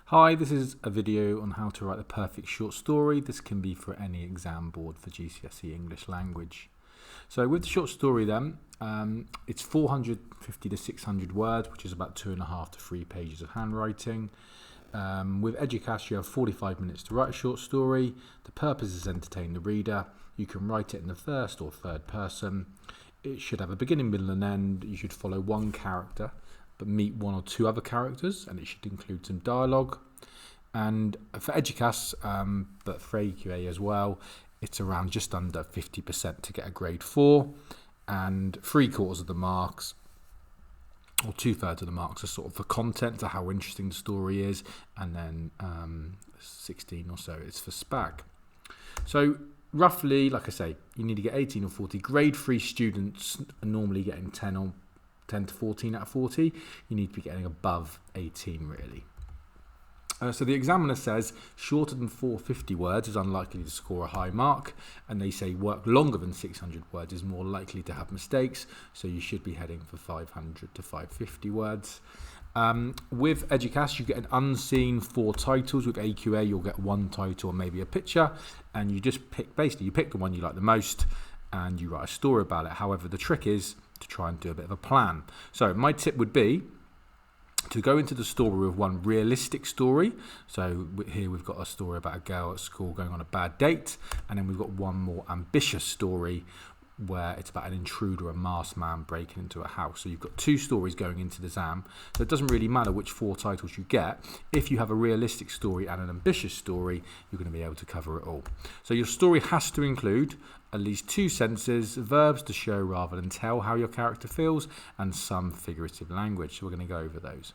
Hi, this is a video on how to write the perfect short story. This can be for any exam board for GCSE English Language. So with the short story then, it's 450 to 600 words, which is about 2.5 to 3 pages of handwriting. With Educast, you have 45 minutes to write a short story. The purpose is to entertain the reader. You can write it in the first or third person. It should have a beginning, middle and end. You should follow one character but meet one or two other characters, and it should include some dialogue. And for Educast, but for AQA as well, it's around just under 50% to get a grade 4, and 3/4 of the marks or 2/3 of the marks are sort of for content, to how interesting the story is, and then 16 or so is for SPAG. So roughly, like I say, you need to get 18 or 40. Grade 3 students are normally getting 10 to 14 out of 40. You need to be getting above 18 really. So the examiner says shorter than 450 words is unlikely to score a high mark, and they say work longer than 600 words is more likely to have mistakes, so you should be heading for 500 to 550 words. With Educast, you get an unseen 4 titles. With AQA, you'll get 1 title or maybe a picture, and you just pick the one you like the most and you write a story about it. However, the trick is to try and do a bit of a plan. So my tip would be to go into the story with one realistic story. So here we've got a story about a girl at school going on a bad date, and then we've got one more ambitious story where it's about an intruder, a masked man breaking into a house. So you've got 2 stories going into the exam. So it doesn't really matter which 4 titles you get. If you have a realistic story and an ambitious story, you're going to be able to cover it all. So your story has to include at least 2 sentences, verbs to show rather than tell how your character feels, and some figurative language. So we're going to go over those.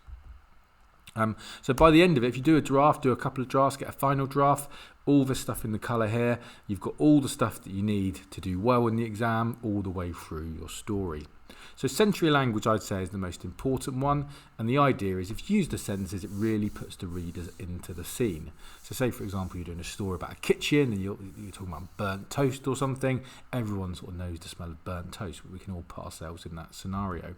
So by the end of it, if you do a draft, do a couple of drafts, get a final draft, all the stuff in the colour here, you've got all the stuff that you need to do well in the exam all the way through your story. So sensory language, I'd say, is the most important one, and the idea is if you use the sentences, it really puts the readers into the scene. So say, for example, you're doing a story about a kitchen and you're talking about burnt toast or something. Everyone sort of knows the smell of burnt toast, but we can all put ourselves in that scenario.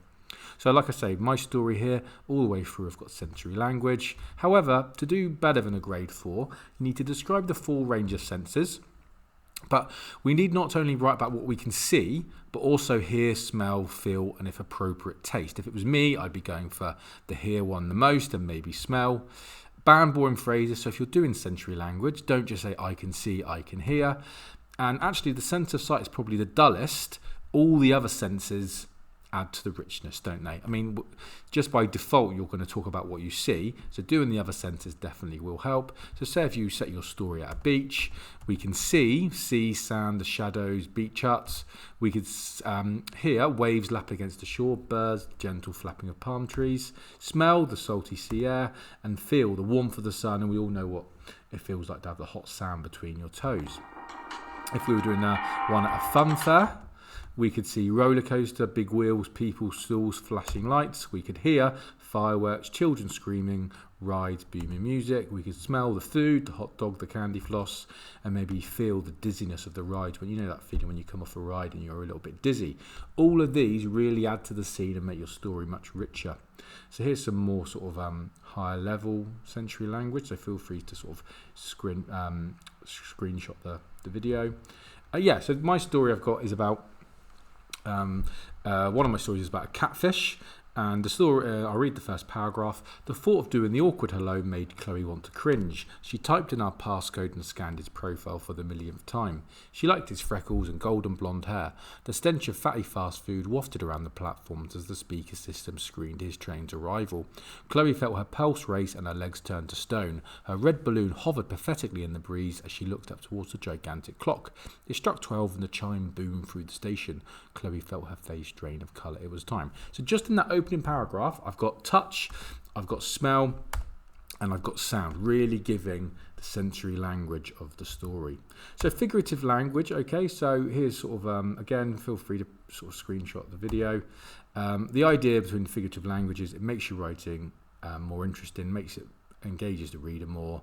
So like I say, my story here, all the way through, I've got sensory language. However, to do better than a grade 4, you need to describe the full range of senses. But we need not only write about what we can see, but also hear, smell, feel, and if appropriate, taste. If it was me, I'd be going for the hear one the most and maybe smell. Ban boring phrases. So if you're doing sensory language, don't just say I can see, I can hear. And actually the sense of sight is probably the dullest. All the other senses add to the richness, don't they? I mean, just by default, you're going to talk about what you see, so doing the other senses definitely will help. So say if you set your story at a beach, we can see sand, the shadows, beach huts. We could hear waves lap against the shore, birds, gentle flapping of palm trees, smell the salty sea air, and feel the warmth of the sun, and we all know what it feels like to have the hot sand between your toes. If we were doing one at a fun fair, we could see roller coaster, big wheels, people, stools, flashing lights. We could hear fireworks, children screaming, rides, booming music. We could smell the food, the hot dog, the candy floss, and maybe feel the dizziness of the ride. When you know that feeling when you come off a ride and you're a little bit dizzy. All of these really add to the scene and make your story much richer. So here's some more sort of higher level sensory language. So feel free to sort of screenshot the video. So my story I've got is about one of my stories is about a catfish, and the story, I'll read the first paragraph. The thought of doing the awkward hello made Chloe want to cringe. She typed in our passcode and scanned his profile for the millionth time. She liked his freckles and golden blonde hair. The stench of fatty fast food wafted around the platforms as the speaker system screened his train's arrival. Chloe felt her pulse race and her legs turn to stone. Her red balloon hovered pathetically in the breeze as she looked up towards the gigantic clock. It struck 12 and the chime boomed through the station. Chloe felt her face drain of colour. It was time. So just in that opening paragraph, I've got touch, I've got smell, and I've got sound, really giving the sensory language of the story. So figurative language, okay, so here's sort of, again, feel free to sort of screenshot the video. The idea between figurative languages, it makes your writing more interesting, makes it engages the reader more,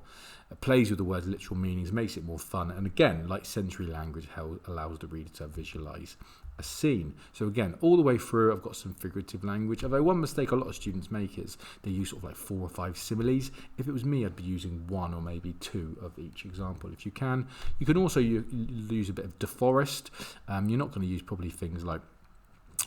plays with the word's literal meanings, makes it more fun, and again, like sensory language, allows the reader to visualise a scene. So again, all the way through, I've got some figurative language. Although one mistake a lot of students make is they use sort of like 4 or 5 similes. If it was me, I'd be using 1 or maybe 2 of each example if you can. You can also use a bit of deforest. You're not going to use probably things like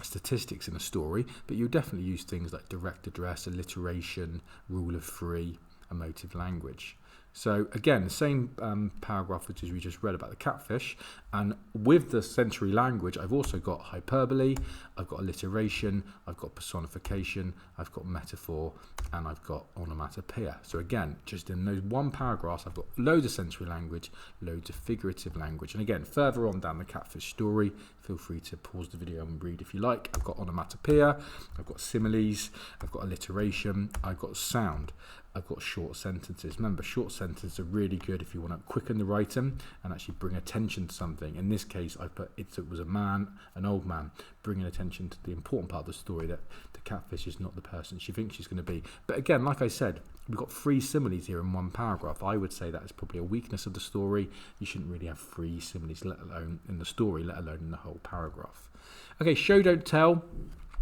statistics in a story, but you'll definitely use things like direct address, alliteration, rule of 3, emotive language. So again, the same paragraph which we just read about the catfish, and with the sensory language, I've also got hyperbole, I've got alliteration, I've got personification, I've got metaphor, and I've got onomatopoeia. So again, just in those one paragraph, I've got loads of sensory language, loads of figurative language. And again, further on down the catfish story, feel free to pause the video and read if you like. I've got onomatopoeia, I've got similes, I've got alliteration, I've got sound. I've got short sentences. Remember, short sentences are really good if you want to quicken the writing and actually bring attention to something. In this case, I put it was a man, an old man, bringing attention to the important part of the story, that the catfish is not the person she thinks she's going to be. But again, like I said, we've got 3 similes here in one paragraph. I would say that is probably a weakness of the story. You shouldn't really have 3 similes, let alone in the story, let alone in the whole paragraph. Okay, show, don't tell.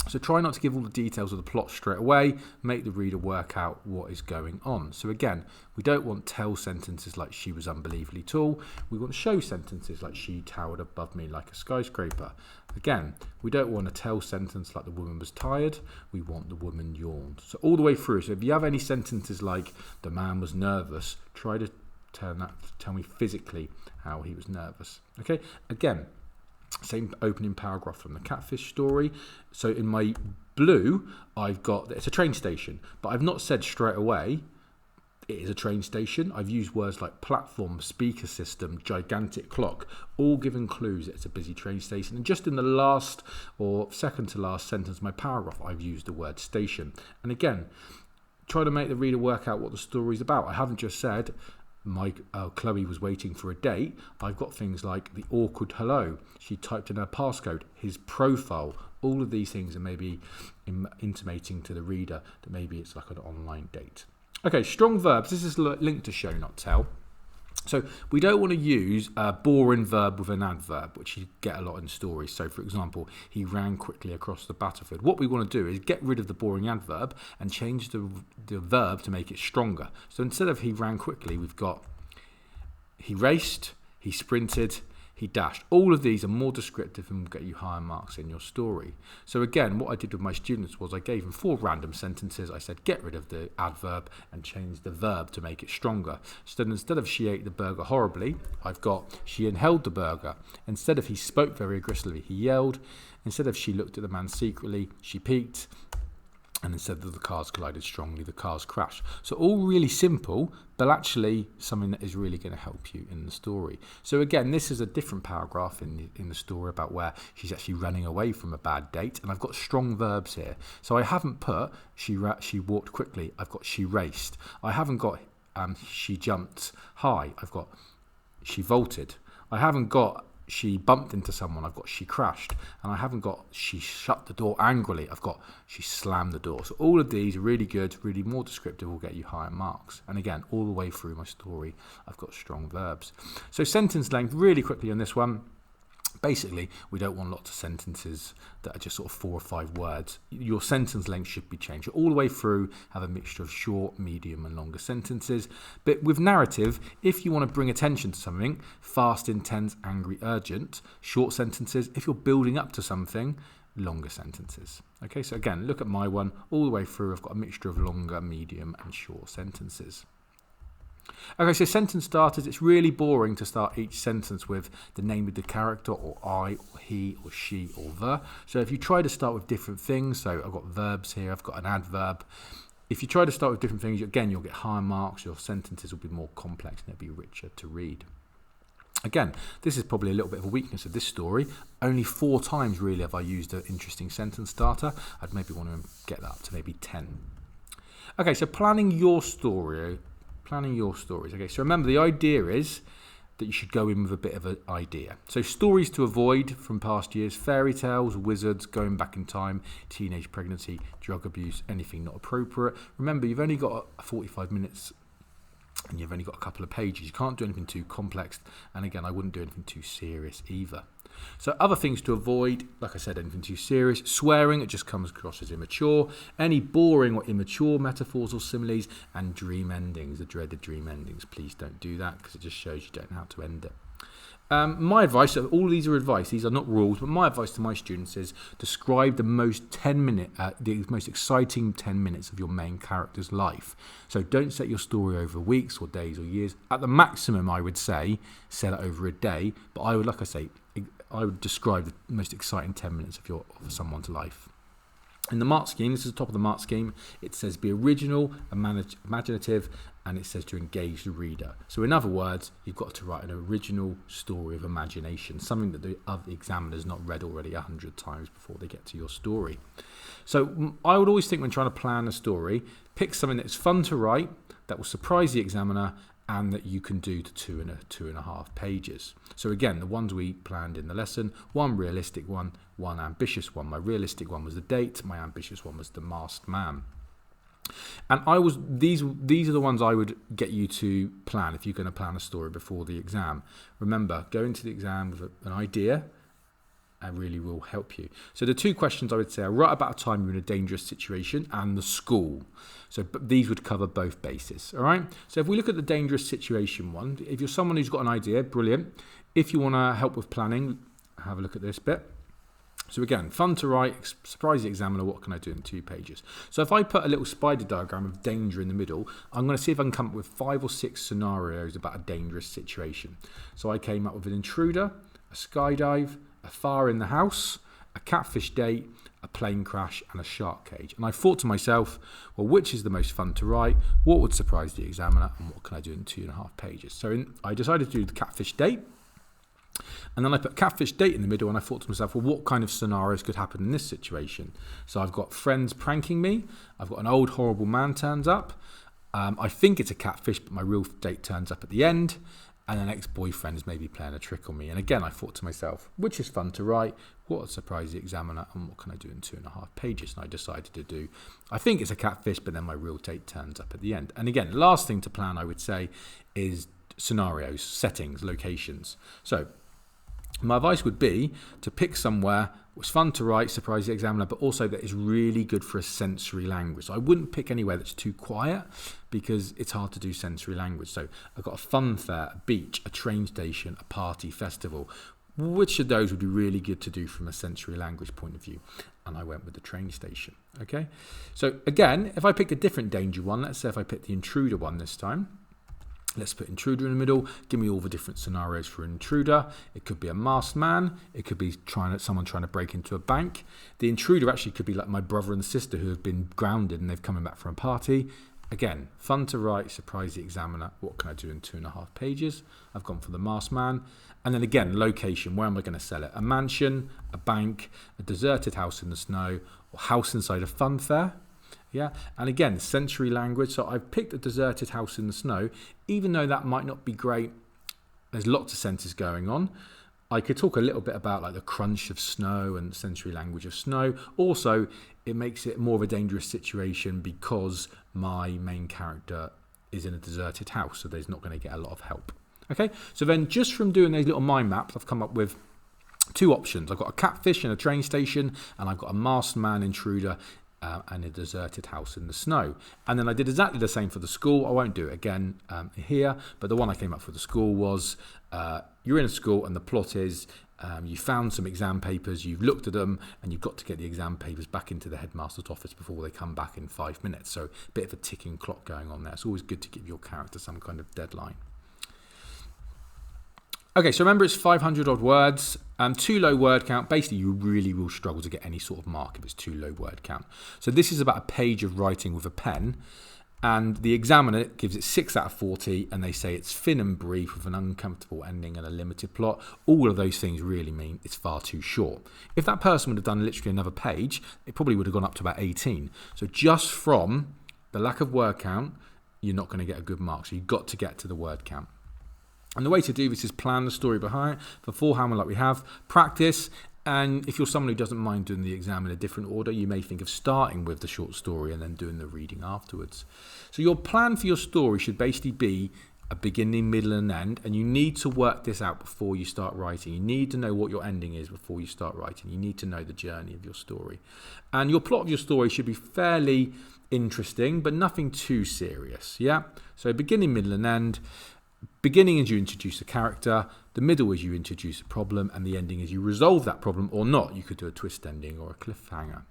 So try not to give all the details of the plot straight away. Make the reader work out what is going on. So again, we don't want tell sentences like she was unbelievably tall. We want show sentences like she towered above me like a skyscraper. Again, we don't want a tell sentence like the woman was tired. We want the woman yawned. So all the way through. So if you have any sentences like the man was nervous, try to tell me physically how he was nervous. Okay, again, same opening paragraph from the catfish story. So in my blue, I've got, it's a train station, but I've not said straight away it is a train station. I've used words like platform, speaker system, gigantic clock, all giving clues that it's a busy train station. And just in the last or second to last sentence of my paragraph, I've used the word station. And again, try to make the reader work out what the story is about. I haven't just said Chloe was waiting for a date. I've got things like the awkward hello. She typed in her passcode, his profile. All of these things are maybe intimating to the reader that maybe it's like an online date. Okay, strong verbs. This is linked to show, not tell. So we don't want to use a boring verb with an adverb, which you get a lot in stories. So for example, he ran quickly across the battlefield. What we want to do is get rid of the boring adverb and change the verb to make it stronger. So instead of he ran quickly, we've got he raced, he sprinted, he dashed. All of these are more descriptive and will get you higher marks in your story. So again, what I did with my students was I gave them 4 random sentences. I said, get rid of the adverb and change the verb to make it stronger. So instead of she ate the burger horribly, I've got she inhaled the burger. Instead of he spoke very aggressively, he yelled. Instead of she looked at the man secretly, she peeked. And instead of the cars collided strongly, the cars crashed. So all really simple, but actually something that is really going to help you in the story. So again, this is a different paragraph in the story about where she's actually running away from a bad date. And I've got strong verbs here. So I haven't put she walked quickly. I've got she raced. I haven't got she jumped high. I've got she vaulted. I haven't got she bumped into someone. I've got she crashed. And I haven't got she shut the door angrily. I've got she slammed the door. So all of these are really good, really more descriptive, will get you higher marks. And again, all the way through my story, I've got strong verbs. So sentence length, really quickly on this one. Basically, we don't want lots of sentences that are just sort of 4 or 5 words. Your sentence length should be changed. All the way through, have a mixture of short, medium and longer sentences. But with narrative, if you want to bring attention to something, fast, intense, angry, urgent, short sentences. If you're building up to something, longer sentences. Okay, so again, look at my one. All the way through, I've got a mixture of longer, medium and short sentences. Okay, so sentence starters, it's really boring to start each sentence with the name of the character or I or he or she or the. So if you try to start with different things, so I've got verbs here, I've got an adverb. If you try to start with different things, again, you'll get higher marks, your sentences will be more complex and they'll be richer to read. Again, this is probably a little bit of a weakness of this story. Only 4 times really have I used an interesting sentence starter. I'd maybe want to get that up to maybe 10. Okay, so planning your story. Planning your stories. Okay, so remember the idea is that you should go in with a bit of an idea. So stories to avoid from past years, fairy tales, wizards, going back in time, teenage pregnancy, drug abuse, anything not appropriate. Remember, you've only got 45 minutes and you've only got a couple of pages. You can't do anything too complex, and again, I wouldn't do anything too serious either. So other things to avoid, like I said, anything too serious. Swearing, it just comes across as immature. Any boring or immature metaphors or similes, and dream endings, the dreaded dream endings. Please don't do that, because it just shows you don't know how to end it. My advice, so all these are advice, these are not rules, but my advice to my students is describe the most exciting 10 minutes of your main character's life. So don't set your story over weeks or days or years. At the maximum, I would say, set it over a day, but I would, like I say, I would describe the most exciting 10 minutes of someone's life. In the mark scheme, this is the top of the mark scheme, it says be original, imaginative, and it says to engage the reader. So in other words, you've got to write an original story of imagination, something that the other examiner's not read already 100 times before they get to your story. So I would always think when trying to plan a story, pick something that's fun to write, that will surprise the examiner, and that you can do to 2.5 pages. So again, the ones we planned in the lesson, one realistic one, one ambitious one. My realistic one was the date, my ambitious one was the masked man. And these are the ones I would get you to plan if you're going to plan a story before the exam. Remember, go into the exam with an idea, and really will help you. So the 2 questions I would say are write about a time you're in a dangerous situation and the school. So these would cover both bases, all right? So if we look at the dangerous situation one, if you're someone who's got an idea, brilliant. If you want to help with planning, have a look at this bit. So again, fun to write, surprise the examiner, what can I do in 2 pages? So if I put a little spider diagram of danger in the middle, I'm going to see if I can come up with 5 or 6 scenarios about a dangerous situation. So I came up with an intruder, a skydive, a fire in the house, a catfish date, a plane crash, and a shark cage. And I thought to myself, well, which is the most fun to write? What would surprise the examiner? And what can I do in 2.5 pages? So I decided to do the catfish date. And then I put catfish date in the middle, and I thought to myself, well, what kind of scenarios could happen in this situation? So I've got friends pranking me. I've got an old horrible man turns up. I think it's a catfish, but my real date turns up at the end. And an ex-boyfriend is maybe playing a trick on me. And again, I thought to myself, which is fun to write? What would surprise the examiner? And what can I do in 2.5 pages? And I decided to do, I think it's a catfish, but then my real date turns up at the end. And again, last thing to plan, I would say, is scenarios, settings, locations. So my advice would be to pick somewhere was fun to write, surprise the examiner, but also that is really good for a sensory language. So I wouldn't pick anywhere that's too quiet because it's hard to do sensory language. So I've got a fun fair, a beach, a train station, a party, festival. Which of those would be really good to do from a sensory language point of view? And I went with the train station. Okay. So again, if I picked a different danger one, let's say if I picked the intruder one this time. Let's put intruder in the middle. Give me all the different scenarios for an intruder. It could be a masked man. It could be someone trying to break into a bank. The intruder actually could be like my brother and sister who have been grounded and they've come back from a party. Again, fun to write, surprise the examiner. What can I do in 2.5 pages? I've gone for the masked man. And then again, location. Where am I going to sell it? A mansion, a bank, a deserted house in the snow, or house inside a fun fair. Yeah, and again, sensory language. So I've picked a deserted house in the snow, even though that might not be great. There's lots of senses going on. I could talk a little bit about like the crunch of snow and sensory language of snow. Also, it makes it more of a dangerous situation because my main character is in a deserted house, so there's not going to get a lot of help. Okay, so then just from doing those little mind maps, I've come up with 2 options. I've got a catfish in a train station, and I've got a masked man intruder and a deserted house in the snow. And then I did exactly the same for the school. I won't do it again here, but the one I came up for the school was you're in a school and the plot is you found some exam papers, you've looked at them, and you've got to get the exam papers back into the headmaster's office before they come back in 5 minutes. So a bit of a ticking clock going on there. It's always good to give your character some kind of deadline. Okay, so remember it's 500 odd words, too low word count. Basically, you really will struggle to get any sort of mark if it's too low word count. So this is about a page of writing with a pen, and the examiner gives it 6 out of 40, and they say it's thin and brief with an uncomfortable ending and a limited plot. All of those things really mean it's far too short. If that person would have done literally another page, it probably would have gone up to about 18. So just from the lack of word count, you're not going to get a good mark. So you've got to get to the word count. And the way to do this is plan the story behind beforehand, like we have, practice, And if you're someone who doesn't mind doing the exam in a different order, you may think of starting with the short story and then doing the reading afterwards. So your plan for your story should basically be a beginning, middle and end, and you need to work this out before you start writing. You need to know what your ending is before you start writing. You need to know the journey of your story. And your plot of your story should be fairly interesting, but nothing too serious, yeah? So beginning, middle and end. Beginning is you introduce a character, the middle is you introduce a problem, and the ending is you resolve that problem or not. You could do a twist ending or a cliffhanger.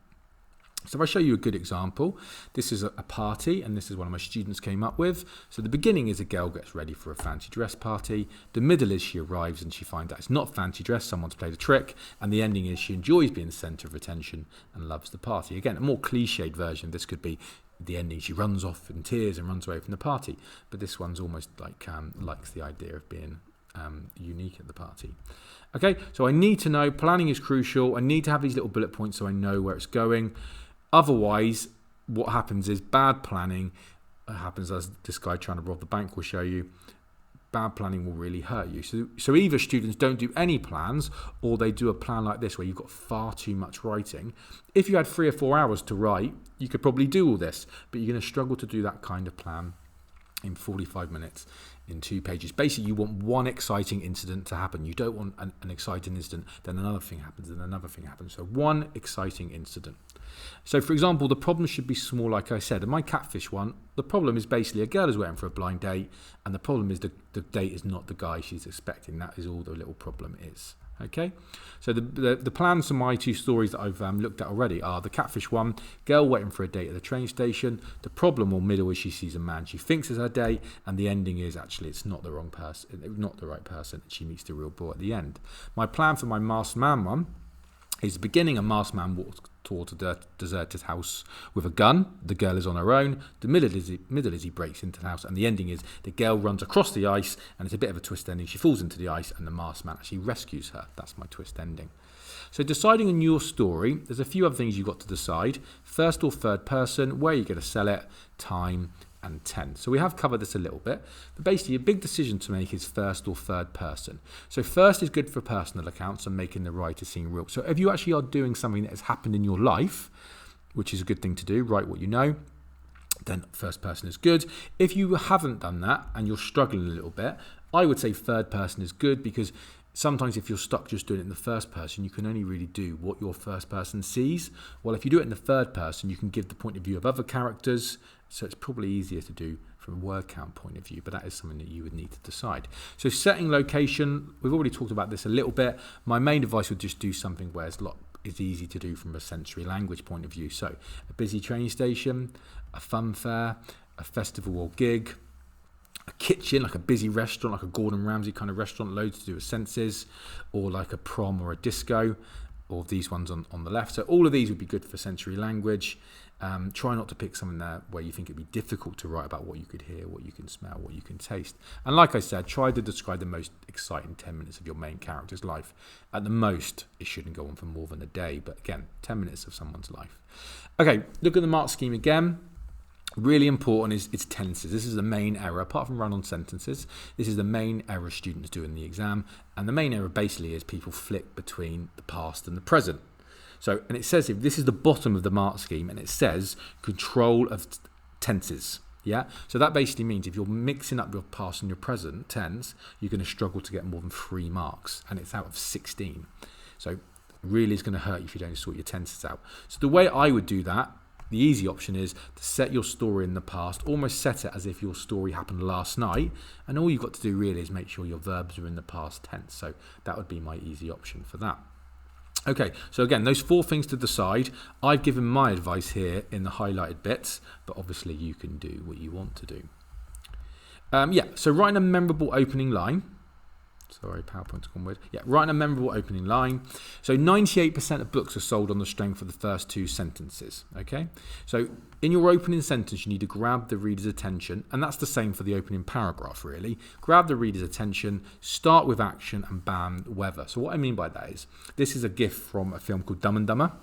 So if I show you a good example, this is a party, and this is one of my students came up with. So the beginning is a girl gets ready for a fancy dress party. The middle is she arrives and she finds out it's not fancy dress, someone's played a trick. And the ending is she enjoys being the centre of attention and loves the party. Again, a more cliched version, this could be the ending, she runs off in tears and runs away from the party. But this one's almost like likes the idea of being unique at the party. Okay, so I need to know, planning is crucial. I need to have these little bullet points so I know where it's going. Otherwise, what happens is bad planning happens, as this guy trying to rob the bank will show you. Bad planning will really hurt you. So either students don't do any plans, or they do a plan like this where you've got far too much writing. If you had 3 or 4 hours to write, you could probably do all this, but you're going to struggle to do that kind of plan in 45 minutes in 2 pages. Basically, you want one exciting incident to happen. You don't want an exciting incident, then another thing happens, then another thing happens. So one exciting incident. So for example, the problem should be small, like I said. In my catfish one, the problem is basically a girl is waiting for a blind date, and the problem is the date is not the guy she's expecting. That is all the little problem is. Okay, so the plans for my 2 stories that I've looked at already are the catfish one, girl waiting for a date at the train station. The problem or middle is she sees a man she thinks is her date, and the ending is actually it's not the wrong person, not the right person, and she meets the real boy at the end. My plan for my masked man one is the beginning, a masked man walks towards a deserted house with a gun. The girl is on her own. The middle is he breaks into the house, and the ending is the girl runs across the ice, and it's a bit of a twist ending. She falls into the ice, and the masked man actually rescues her. That's my twist ending. So deciding on your story, there's a few other things you've got to decide. First or third person, where you're going to sell it, time, and tense. So we have covered this a little bit, but basically a big decision to make is first or third person. So first is good for personal accounts and making the writer seem real. So if you actually are doing something that has happened in your life, which is a good thing to do, write what you know, then first person is good. If you haven't done that and you're struggling a little bit, I would say third person is good, because sometimes if you're stuck just doing it in the first person, you can only really do what your first person sees. Well, if you do it in the third person, you can give the point of view of other characters, so it's probably easier to do from a word count point of view, but that is something that you would need to decide. So setting location, we've already talked about this a little bit. My main advice would just do something where it's easy to do from a sensory language point of view. So a busy train station, a fun fair, a festival or gig, a kitchen, like a busy restaurant, like a Gordon Ramsay kind of restaurant, loads to do with senses, or like a prom or a disco, or these ones on the left. So all of these would be good for sensory language. Try not to pick something there where you think it'd be difficult to write about what you could hear, what you can smell, what you can taste. And like I said, try to describe the most exciting 10 minutes of your main character's life. At the most, it shouldn't go on for more than a day, but again, 10 minutes of someone's life. Okay, look at the mark scheme again. Really important is its tenses. This is the main error, apart from run-on sentences. This is the main error students do in the exam. And the main error basically is people flick between the past and the present. So, and it says, if this is the bottom of the mark scheme, and it says control of tenses. Yeah. So that basically means if you're mixing up your past and your present tense, you're going to struggle to get more than 3 marks, and it's out of 16. So really it's going to hurt you if you don't sort your tenses out. So the way I would do that, the easy option is to set your story in the past, almost set it as if your story happened last night, and all you've got to do really is make sure your verbs are in the past tense. So that would be my easy option for that. Okay, so again, those 4 things to decide. I've given my advice here in the highlighted bits, but obviously you can do what you want to do. So writing a memorable opening line. Sorry, PowerPoint's gone weird. Yeah, writing a memorable opening line. So 98% of books are sold on the strength of the first 2 sentences. Okay, so in your opening sentence, you need to grab the reader's attention, and that's the same for the opening paragraph, really. Grab the reader's attention, start with action, and bam, weather. So what I mean by that is, this is a gif from a film called Dumb and Dumber.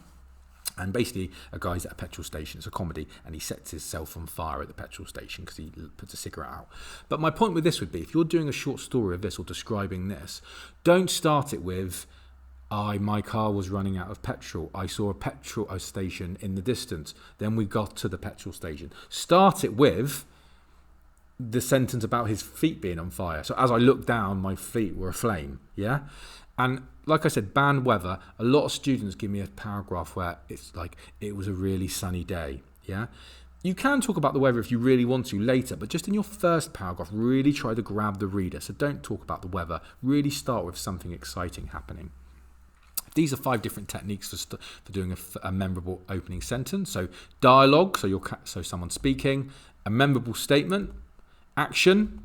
And basically, a guy's at a petrol station. It's a comedy, and he sets himself on fire at the petrol station because he puts a cigarette out. But my point with this would be, if you're doing a short story of this or describing this, don't start it with My car was running out of petrol. I saw a petrol station in the distance. Then we got to the petrol station. Start it with the sentence about his feet being on fire. So as I looked down, my feet were aflame. Yeah. And like I said, bad weather, a lot of students give me a paragraph where it's like, it was a really sunny day. Yeah. You can talk about the weather if you really want to later, but just in your first paragraph, really try to grab the reader. So don't talk about the weather. Really start with something exciting happening. These are 5 different techniques for doing a memorable opening sentence. So dialogue, so someone speaking, a memorable statement, action,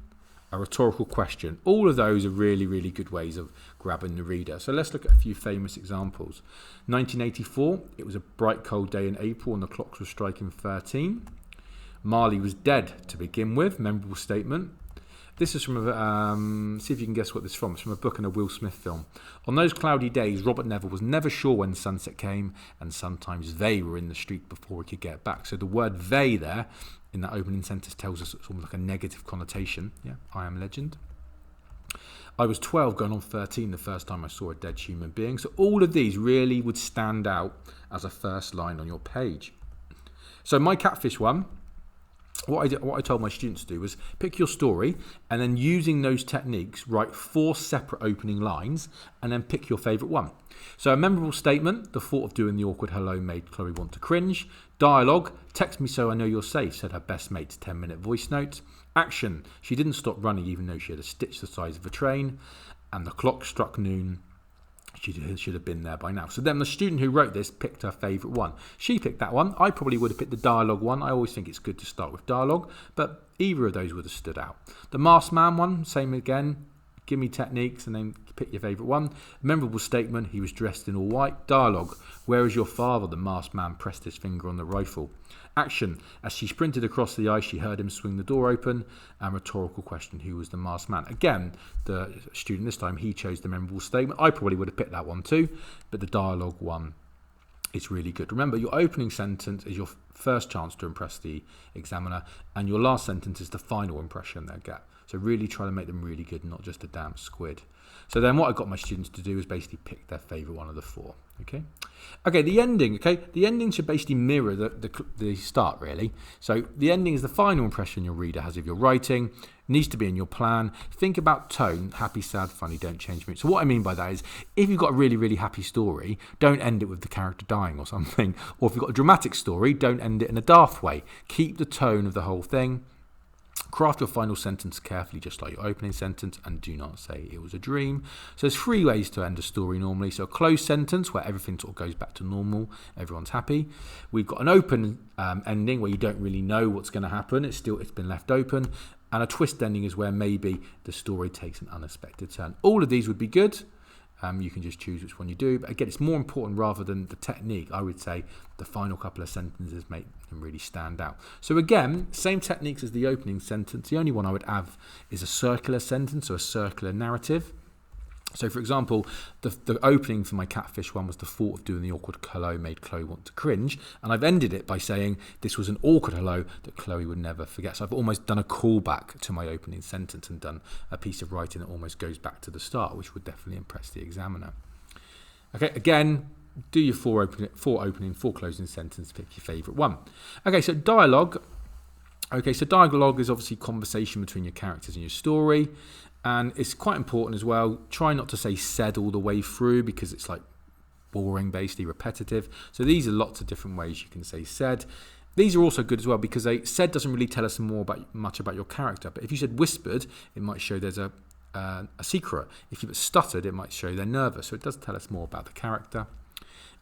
a rhetorical question. All of those are really, really good ways of grabbing the reader. So let's look at a few famous examples. 1984, it was a bright cold day in April and the clocks were striking 13. Marley was dead to begin with, memorable statement. This is from see if you can guess what this is from. It's from a book and a Will Smith film. On those cloudy days, Robert Neville was never sure when sunset came, and sometimes they were in the street before he could get back. So the word they there in that opening sentence tells us it's almost like a negative connotation. Yeah, I am legend. I was 12 going on 13 the first time I saw a dead human being. So all of these really would stand out as a first line on your page. So my catfish one, what I told my students to do was pick your story and then using those techniques, write 4 separate opening lines and then pick your favourite one. So a memorable statement, the thought of doing the awkward hello made Chloe want to cringe. Dialogue, text me so I know you're safe, said her best mate's 10-minute voice note. Action, she didn't stop running even though she had a stitch the size of a train. And the clock struck noon. She should have been there by now. So then the student who wrote this picked her favourite one. She picked that one. I probably would have picked the dialogue one. I always think it's good to start with dialogue, but either of those would have stood out. The masked man one, same again. Give me techniques and then pick your favourite one. Memorable statement, he was dressed in all white. Dialogue, where is your father? The masked man pressed his finger on the rifle. Action, as she sprinted across the ice, she heard him swing the door open. And rhetorical question, who was the masked man? Again, the student this time, he chose the memorable statement. I probably would have picked that one too, but the dialogue one is really good. Remember, your opening sentence is your first chance to impress the examiner, and your last sentence is the final impression they'll get. So really try to make them really good, not just a damn squid. So then what I got my students to do is basically pick their favourite one of the 4. Okay, the ending. Okay, the ending should basically mirror the start, really. So the ending is the final impression your reader has of your writing. Needs to be in your plan. Think about tone, happy, sad, funny, don't change mood. So what I mean by that is, if you've got a really, really happy story, don't end it with the character dying or something. Or if you've got a dramatic story, don't end it in a daft way. Keep the tone of the whole thing. Craft your final sentence carefully, just like your opening sentence, and do not say it was a dream. So there's 3 ways to end a story normally. So a closed sentence where everything sort of goes back to normal, everyone's happy. We've got an open ending where you don't really know what's going to happen. It's been left open. And a twist ending is where maybe the story takes an unexpected turn. All of these would be good. You can just choose which one you do. But again, it's more important rather than the technique. I would say the final couple of sentences make them really stand out. So again, same techniques as the opening sentence. The only one I would have is a circular sentence or a circular narrative. So for example, the opening for my catfish one was the thought of doing the awkward hello made Chloe want to cringe. And I've ended it by saying this was an awkward hello that Chloe would never forget. So I've almost done a callback to my opening sentence and done a piece of writing that almost goes back to the start, which would definitely impress the examiner. Okay, again, do your 4 opening, 4 closing sentences, pick your favourite one. Okay, so dialogue. Okay, so dialogue is obviously conversation between your characters and your story. And it's quite important as well. Try not to say said all the way through because it's like boring, basically repetitive. So these are lots of different ways you can say said. These are also good as well because said doesn't really tell us much about your character. But if you said whispered, it might show there's a secret. If you stuttered, it might show they're nervous. So it does tell us more about the character.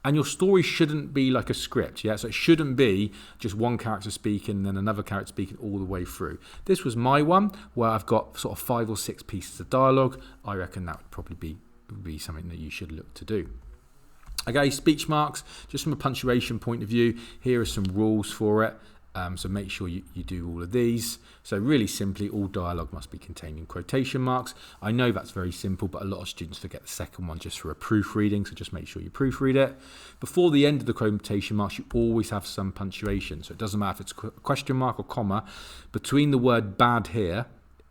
And your story shouldn't be like a script, yeah? So it shouldn't be just one character speaking and then another character speaking all the way through. This was my one where I've got sort of 5 or 6 pieces of dialogue. I reckon that would probably be something that you should look to do. Okay, speech marks, just from a punctuation point of view, here are some rules for it. So make sure you do all of these. So really simply, all dialogue must be containing quotation marks. I know that's very simple, but a lot of students forget the second one just for a proofreading, so just make sure you proofread it. Before the end of the quotation marks, you always have some punctuation. So it doesn't matter if it's a question mark or comma. Between the word bad here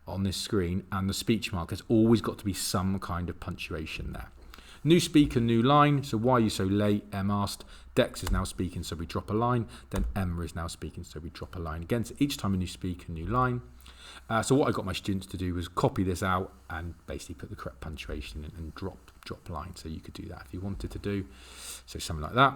on this screen and the speech mark, there's always got to be some kind of punctuation there. New speaker, new line. So why are you so late? Em asked. Dex is now speaking, so we drop a line. Then Emma is now speaking, so we drop a line. Again, so each time a new speaker, new line. So what I got my students to do was copy this out and basically put the correct punctuation in and drop line. So you could do that if you wanted to do. So something like that.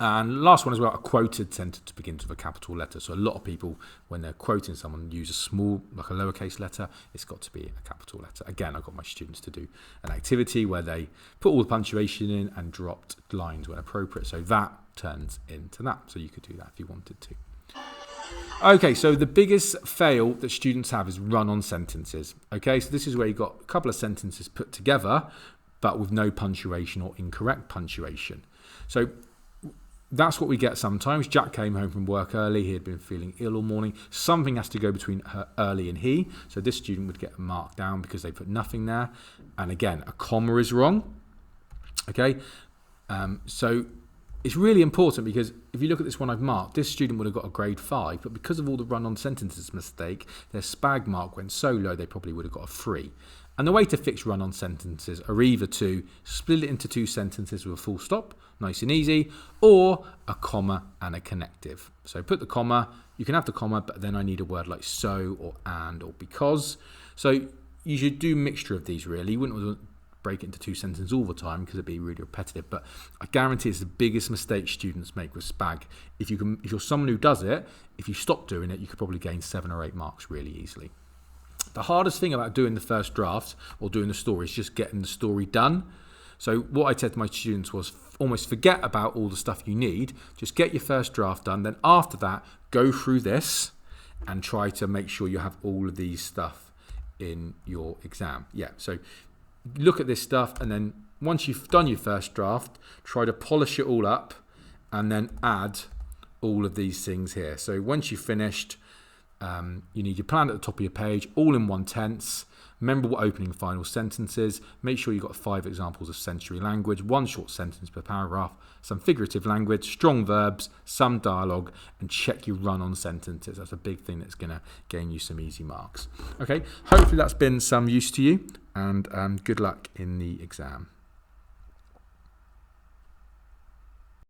And last one as well, a quoted sentence begins with a capital letter. So a lot of people, when they're quoting someone, use a small, like a lowercase letter. It's got to be a capital letter. Again, I got my students to do an activity where they put all the punctuation in and dropped lines when appropriate. So that turns into that. So you could do that if you wanted to. Okay, so the biggest fail that students have is run-on sentences. Okay, so this is where you've got a couple of sentences put together, but with no punctuation or incorrect punctuation. So that's what we get sometimes. Jack came home from work early. He had been feeling ill all morning. Something has to go between her early and he. So this student would get a mark down because they put nothing there. And again, a comma is wrong. Okay, so it's really important because if you look at this one I've marked, this student would have got a grade 5, but because of all the run-on sentences mistake, their SPAG mark went so low they probably would have got a 3. And the way to fix run-on sentences are either to split it into 2 sentences with a full stop, nice and easy, or a comma and a connective. So put the comma, you can have the comma, but then I need a word like so or and or because. So you should do a mixture of these really. You wouldn't want to break it into 2 sentences all the time because it'd be really repetitive, but I guarantee it's the biggest mistake students make with SPAG. If you're someone who does it, if you stop doing it, you could probably gain 7 or 8 marks really easily. The hardest thing about doing the first draft or doing the story is just getting the story done. So what I said to my students was almost forget about all the stuff you need, just get your first draft done, then after that go through this and try to make sure you have all of these stuff in your exam. Yeah, so look at this stuff, and then once you've done your first draft, try to polish it all up and then add all of these things here. So once you've finished, you need your plan at the top of your page, all in one tense. Remember what opening and final sentence is. Make sure you've got 5 examples of sensory language, 1 short sentence per paragraph, some figurative language, strong verbs, some dialogue, and check your run-on sentences. That's a big thing that's going to gain you some easy marks. Okay, hopefully that's been some use to you, and good luck in the exam.